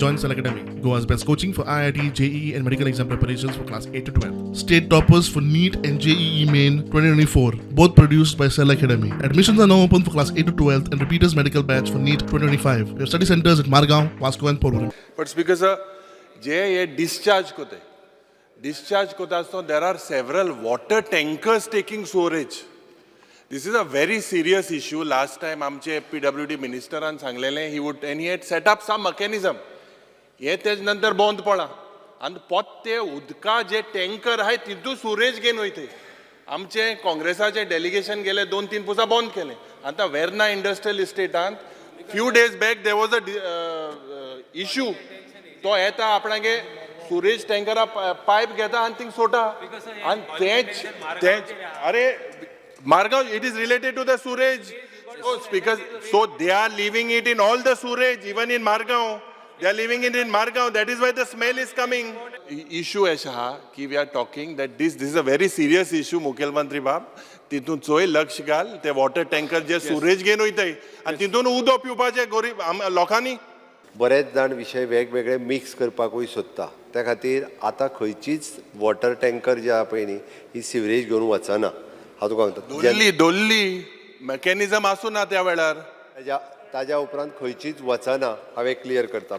Join Cell Academy, Goa's best coaching for IIT, JEE, and medical exam preparations for class 8 to 12. State toppers for NEET and JEE Main 2024, both produced by Cell Academy. Admissions are now open for class 8 to 12 and repeaters medical batch for NEET 2025. We have study centers at Margao, Vasco, and Porvorim. But because जे discharge कोते, discharge कोता असतो, there are several water tankers taking storage. This is a very serious issue. Last time आमचे PWD minister सांगलेले he had set up some mechanism. हे तेज नंतर बंद पडला आणि पोते उदका जे टँकर आहे तितू सुरेज घेऊन वयते. आमचे काँग्रेसाचे डेलिगेशन गेले 2-3 पुसा बंद केले. आता वेर्ना इंडस्ट्रियल इस्टेटांत few days back there was a issue. तो येता आपणागे सुरेज टँकरा पाईप घेता आणि थिंग सोटा आणि तेच अरे Margao, it is related to the sewage. So they are leaving it in all the sewage, even in Margao. They are leaving it in Margao. That is why the smell is coming. Issue ऐसा कि we are talking that this is a very serious issue. मुख्यमंत्री बाब, तिथून चोय लक्ष घाल. ते water tanker जे sewage घेऊन होते आणि तिथून उदो पिवपाचे गरीब लोकांनी. बरेच जाण विषय वेगवेगळे मिक्स करपाकूय सोदता. त्या खातीर आतां खंयचीच वॉटर टँकर जे आहा पळय न्ही ही सिवरेज घेवन वचना. हांव तुका सांगता दोल्ली मेकॅनिझम आसूं ना त्या वेळार ताज्या उपरांत खंयचीच वचना हांवें क्लियर करता.